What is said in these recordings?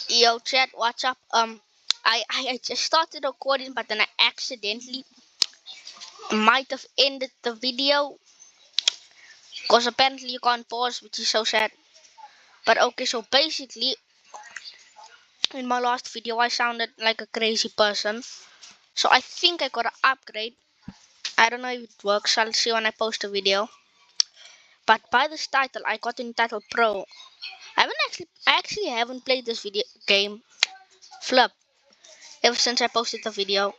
Yo, chat, what's up? I just started recording, but then I accidentally might have ended the video because apparently you can't pause, which is so sad. But okay, so basically, in my last video, I sounded like a crazy person. So I think I got an upgrade. I don't know if it works. I'll see when I post a video. But by this title, I got in title Pro. I actually haven't played this video game flip ever since I posted the video.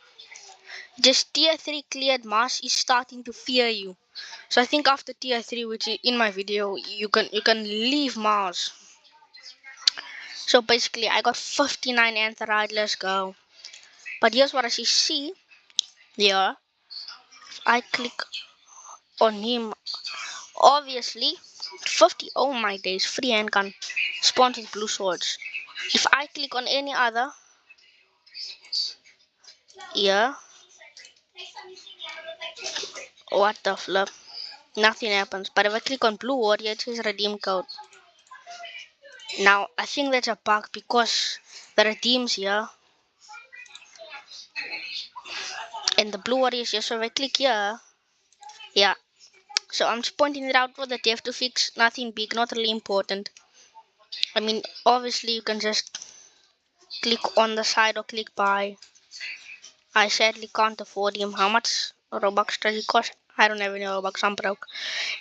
Just tier 3 cleared Mars is starting to fear you. So I think after tier 3, which is in my video, you can leave Mars. So basically I got 59 Anthride, let's go. But here's what I see here. If I click on him, obviously 50, oh my days, free handgun spawns with blue swords. If I click on any other, here, what the flip, nothing happens. But if I click on blue warrior, it says redeem code. Now, I think that's a bug because the redeems here and the blue warriors here. So if I click here, yeah. So I'm just pointing it out for the dev to fix. Nothing big, not really important. I mean, obviously you can just click on the side or click buy. I sadly can't afford him. How much Robux does he cost? I don't have any Robux, I'm broke.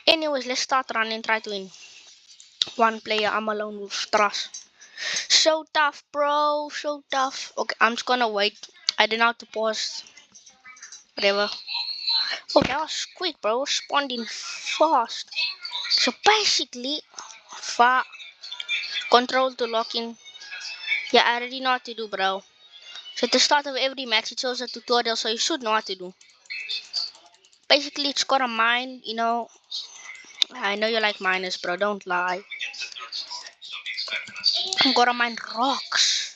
Anyways, let's start running, try to win. One player, I'm alone with trust. So tough, bro, so tough. Okay, I'm just gonna wait. I didn't know how to pause. Whatever. Oh, that was quick, bro. Responding fast. So basically, far control to lock in. Yeah, I already know what to do, bro. So at the start of every match, it shows a tutorial, so you should know what to do. Basically, it's got a mine, you know. I know you like miners, bro. Don't lie. I'm gonna mine rocks.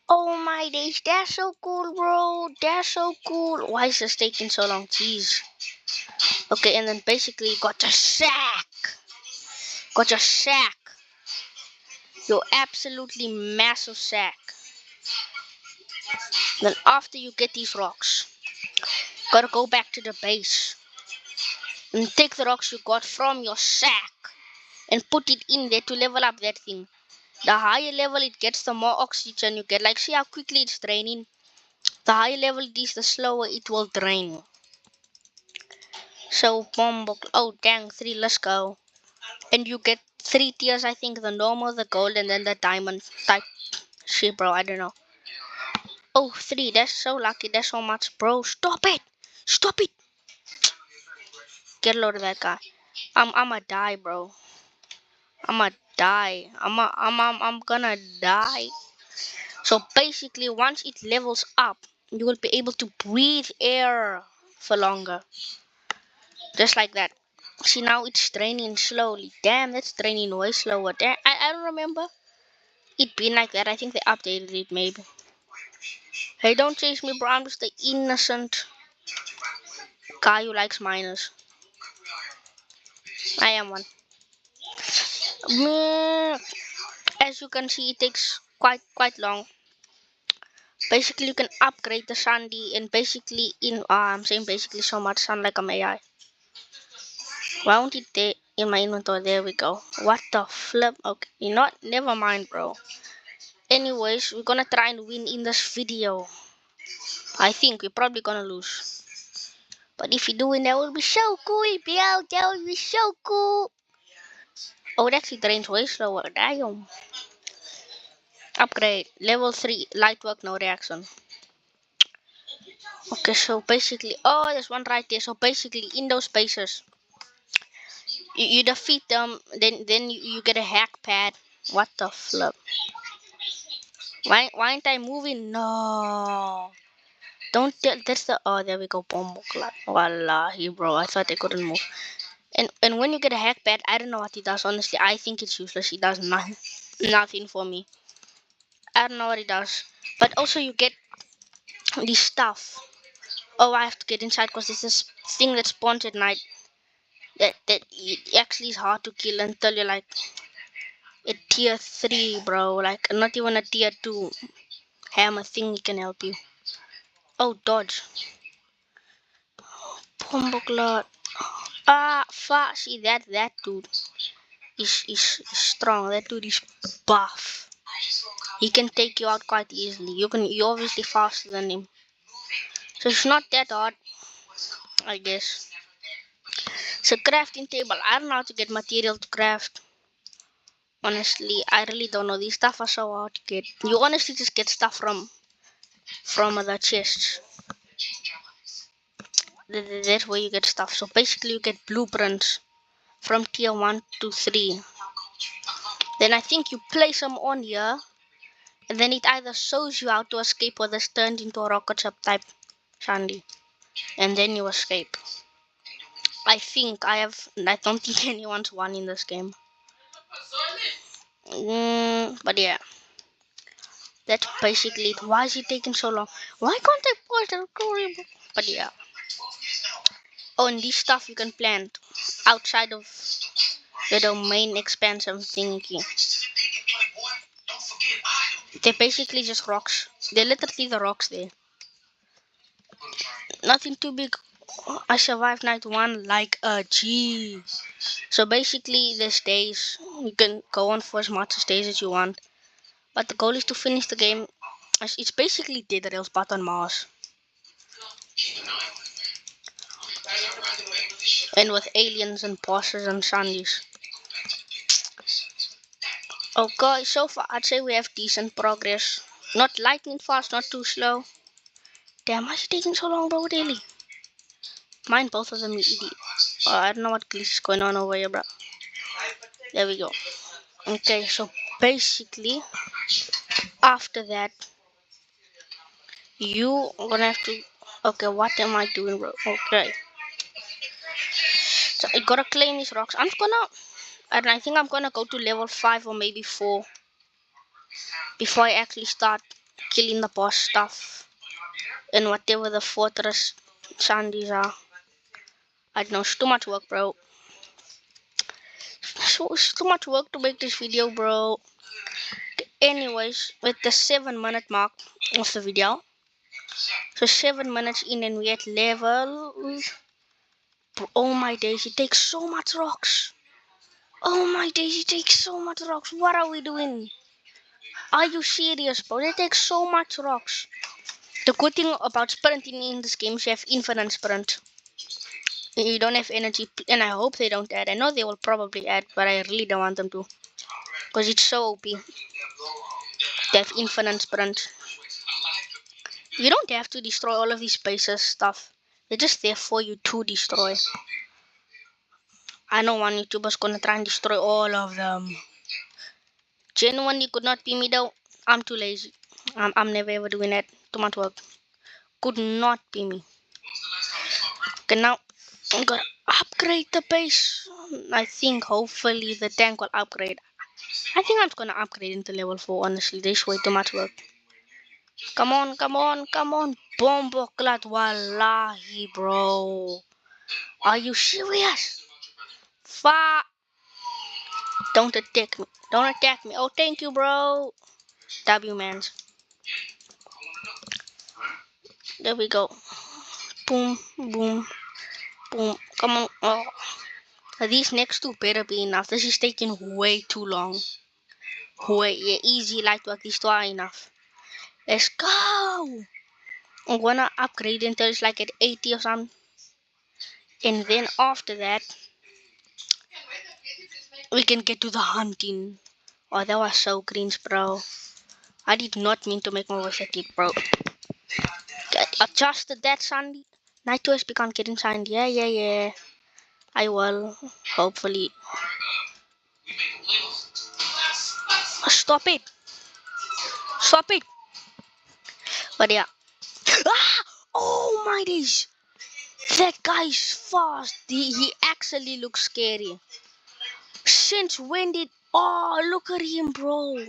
Oh my days, that's so cool, bro. That's so cool. Why is this taking so long? Jeez. Okay, and then basically, you got your sack. Got your sack. Your absolutely massive sack. Then after you get these rocks, gotta go back to the base and take the rocks you got from your sack and put it in there to level up that thing. The higher level it gets, the more oxygen you get. Like, see how quickly it's draining? The higher level it is, the slower it will drain. So, oh dang, 3, let's go. And you get 3 tiers, I think, the normal, the gold, and then the diamond type shit, bro, I don't know. Oh, 3, that's so lucky, that's so much, bro. Stop it! Stop it! Get a load of that guy. I'ma die, bro. I'ma die. I'm gonna die. So basically, once it levels up, you will be able to breathe air for longer. Just like that. See, now it's draining slowly. Damn, that's draining way slower. Damn, I don't remember it being like that. I think they updated it maybe. Hey, don't chase me, bro. I'm just the innocent guy who likes miners. I am one. As you can see, it takes quite long. Basically, you can upgrade the Sandy and basically I'm saying basically so much, sound like I'm AI. Why won't it take in my inventory? There we go. What the flip? Okay, you know what? Never mind, bro. Anyways, we're gonna try and win in this video. I think we're probably gonna lose. But if we do win, that would be so cool, bro. That would be so cool. Oh, it actually drains way slower. Damn. Upgrade. Level 3. Light work, no reaction. Okay, so basically, oh, there's one right there. So basically, in those spaces, you defeat them, then you get a hack pad. What the flip? Why aren't I moving? No. Don't tell, that's the, oh, there we go, bomb clock. Wallahi, bro, I thought I couldn't move. And when you get a hack pad, I don't know what it does, honestly. I think it's useless. It does nothing for me. I don't know what it does. But also you get this stuff. Oh, I have to get inside because this is thing that spawns at night. That it actually is hard to kill until you're like a tier 3, bro. Like, not even a tier 2 hammer thing can help you. Oh, dodge. Bomboclat. Ah, fuck. See, that dude is strong. That dude is buff. He can take you out quite easily. You're obviously faster than him. So it's not that hard, I guess. So crafting table. I don't know how to get material to craft. Honestly, I really don't know. These stuff are so hard to get. You honestly just get stuff from the chests. That's where you get stuff. So basically you get blueprints from tier 1 to 3. Then I think you place them on here. And then it either shows you how to escape or this turns into a rocket ship type Sandy. And then you escape. I don't think anyone's won in this game. But yeah. That's basically it. Why is it taking so long? Why can't I pause the recording? But yeah. Oh, and this stuff you can plant outside of the domain expansion thingy. They're basically just rocks. They're literally the rocks there. Nothing too big. I survived night 1 like a G. So basically there's days. You can go on for as much as days as you want. But the goal is to finish the game. It's basically Dead Rails but on Mars. And with aliens and bosses and Sandys. Okay, so far I'd say we have decent progress. Not lightning fast, not too slow. Damn, why is it taking so long, bro? Really? Mine, both of them, I don't know what glitch is going on over here, bro. There we go. Okay, so basically, after that, you are gonna have to. Okay, what am I doing, bro? Okay. So I gotta claim these rocks. I think I'm gonna go to level 5 or maybe 4 before I actually start killing the boss stuff and whatever the fortress sandies are. I don't know, it's too much work, bro. So it's too much work to make this video, bro. Anyways, with the 7-minute mark of the video, so 7 minutes in and we at level. Oh my days, it takes so much rocks. Oh my days, it takes so much rocks. What are we doing? Are you serious, bro? It takes so much rocks. The good thing about sprinting in this game is you have infinite sprint. You don't have energy, and I hope they don't add. I know they will probably add, but I really don't want them to. Because it's so OP. They have infinite sprint. You don't have to destroy all of these bases stuff. They're just there for you to destroy. I know one YouTuber's gonna try and destroy all of them. Genuinely could not be me though. I'm too lazy. I'm never ever doing that. Too much work. Could not be me. Okay, now I'm gonna upgrade the base. I think hopefully the tank will upgrade. I think I'm gonna upgrade into level 4, honestly. There's way too much work. Come on, come on, come on. Bomboclat, wallahi, bro. Are you serious? Don't attack me. Don't attack me. Oh, thank you, bro. W, man. There we go. Boom, boom, boom. Come on. Oh. These next two better be enough. This is taking way too long. Yeah, easy light work. These two are enough. Let's go. I'm gonna upgrade until it's like at 80 or something. And then after that, we can get to the hunting. Oh, that was so cringe, bro. I did not mean to make my voice like it, bro. Adjusted that, Sandy. Night has begun getting signed. Yeah. I will. Hopefully. Stop it. Stop it. But yeah. Ah! Oh my days. That guy's fast. He actually looks scary. Since when did... Oh, look at him, bro.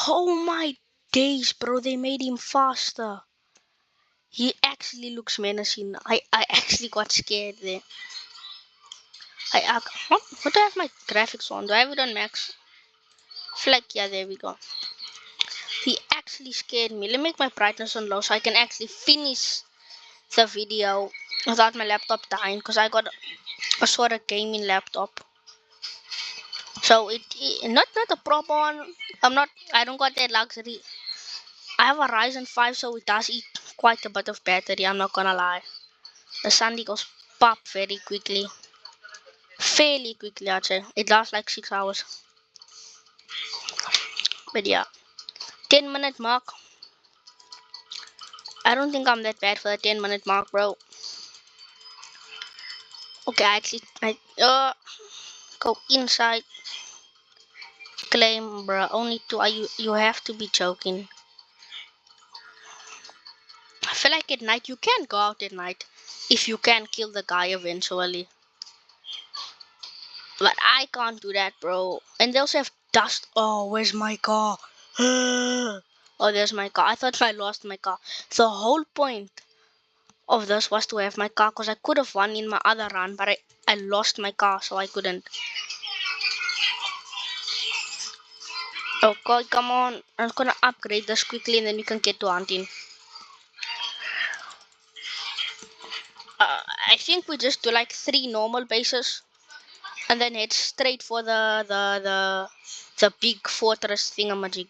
Oh my days, bro. They made him faster. He actually looks menacing. I actually got scared there. What do I have my graphics on? Do I have it on max? Flag, yeah, there we go. He actually scared me. Let me make my brightness on low so I can actually finish the video without my laptop dying, because I got a sort of gaming laptop. So it not a proper one. I don't got that luxury. I have a Ryzen 5, so it does eat quite a bit of battery, I'm not gonna lie. The Sandy goes pop very quickly. Fairly quickly, I'd say. It lasts like 6 hours. But yeah. 10-minute mark. I don't think I'm that bad for the 10-minute mark, bro. Okay, I go inside. Claim, bro. Only two. You have to be joking. I feel like at night you can go out at night if you can kill the guy eventually. But I can't do that, bro. And they also have dust. Oh, where's my car? Oh, there's my car. I thought I lost my car. The whole point of this was to have my car, because I could have won in my other run, but I lost my car, so I couldn't. Okay, come on. I'm gonna upgrade this quickly and then we can get to hunting. I think we just do like 3 normal bases and then head straight for the big fortress thingamajig.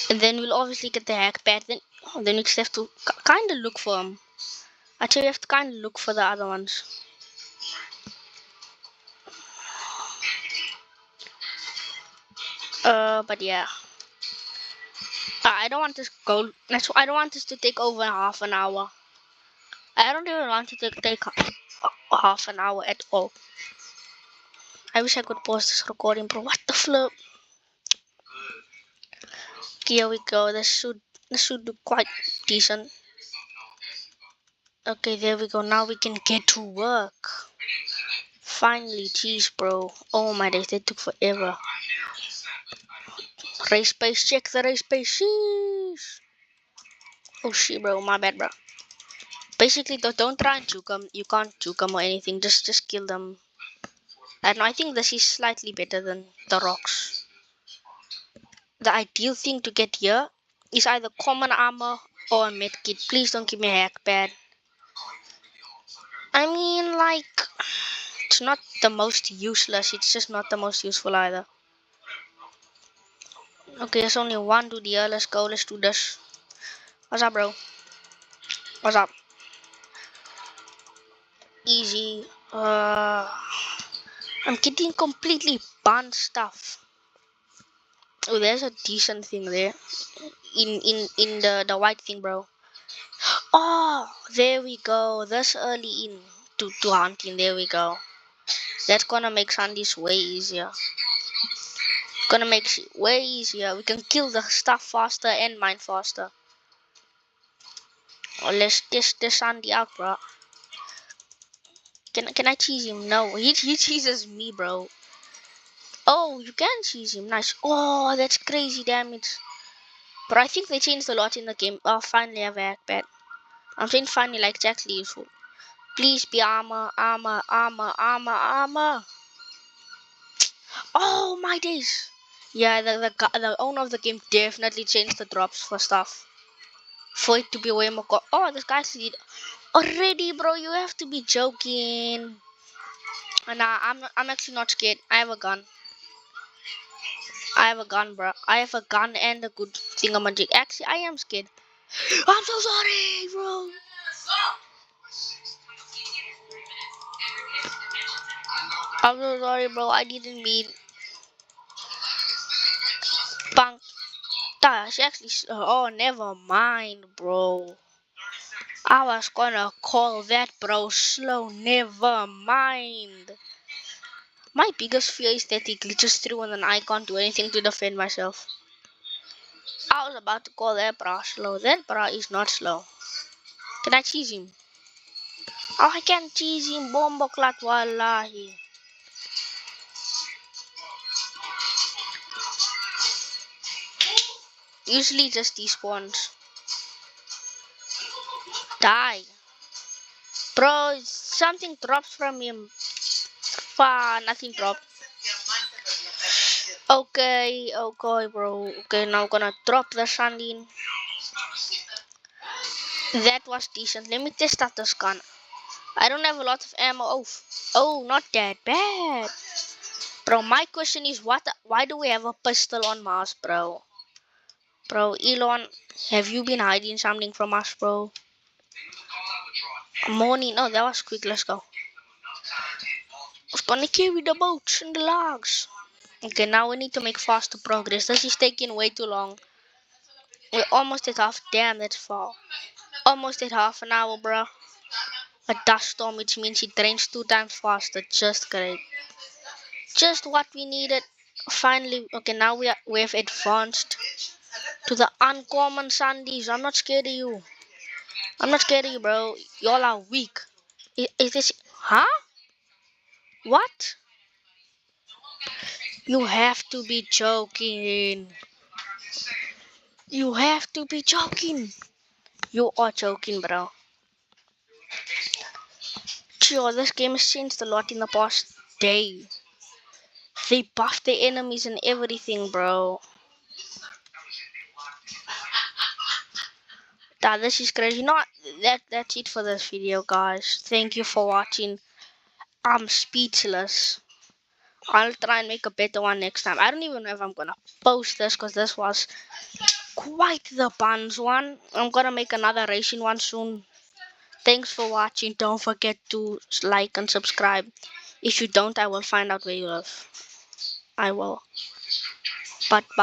And then we'll obviously get the hack pad. Then we just have to kind of look for them. Actually, we have to kind of look for the other ones. But yeah. I don't want this goal. I don't want this to take over half an hour. I don't even want it to take half an hour at all. I wish I could pause this recording, bro. What the flip? Okay, here we go. This should do quite decent. Okay, there we go. Now we can get to work. Finally, jeez, bro. Oh my days, they took forever. Race pace, check the race pace. Sheesh. Oh shit, bro. My bad, bro. Basically, don't try and juke them. You can't juke them or anything. Just kill them. And I think this is slightly better than the rocks. The ideal thing to get here is either common armor or a medkit. Please don't give me a hack pad. I mean, like, it's not the most useless. It's just not the most useful either. Okay, there's only one dude here. Let's go. Let's do this. What's up, bro? What's up? Easy. I'm getting completely banned stuff. Oh, there's a decent thing there. In the white thing, bro. Oh, there we go. This early in to hunting. There we go. That's gonna make Sundays way easier. Gonna make it way easier. We can kill the stuff faster and mine faster. Oh, let's test the Sandy out, bro. Can I cheese him? No, he cheeses me, bro. Oh, you can cheese him. Nice. Oh, that's crazy damage. But I think they changed a lot in the game. Oh, finally I have a hack pad. I'm saying finally like it's actually useful. Please be armor, armor, armor, armor, armor. Oh my days. Yeah, the owner of the game definitely changed the drops for stuff. For it to be way more oh, this guy's lead already, bro. You have to be joking. Nah, I'm actually not scared. I have a gun. I have a gun, bro. I have a gun and a good thingamajig. Actually, I am scared. I'm so sorry, bro. I'm so sorry, bro. I didn't mean. Bang. She actually. Oh, never mind, bro. I was gonna call that, bro, slow. Never mind. My biggest fear is that he glitches through and then I can't do anything to defend myself. I was about to call that bra slow. That bra is not slow. Can I cheese him? Oh, I can't cheese him. Bombo clat wallahi. Usually just despawns. Die. Bro, something drops from him. Nothing dropped. Okay, bro. Okay, now I'm gonna drop the Sandine. That was decent. Let me test out this gun. I don't have a lot of ammo. Oh, not that bad. Bro, my question is why do we have a pistol on Mars, bro? Bro, Elon, have you been hiding something from us, bro? Morning. No, that was quick. Let's go. I was gonna carry the boats and the logs. Okay, now we need to make faster progress. This is taking way too long. We're almost at half. Damn, that's far. Almost at half an hour, bro. A dust storm, which means it drains 2 times faster. Just great. Just what we needed. Finally, okay, now we have advanced to the uncommon Sandies. I'm not scared of you. I'm not scared of you, bro. Y'all are weak. Is this... Huh? What? You have to be joking. You have to be joking. You are joking, bro. Sure, this game has changed a lot in the past day. They buffed the enemies and everything, bro. This is crazy. Not that's it for this video, guys. Thank you for watching. I'm speechless. I'll try and make a better one next time. I don't even know if I'm gonna post this because this was quite the buns one. I'm gonna make another racing one soon. Thanks for watching. Don't forget to like and subscribe. If you don't, I will find out where you live. I will. But bye.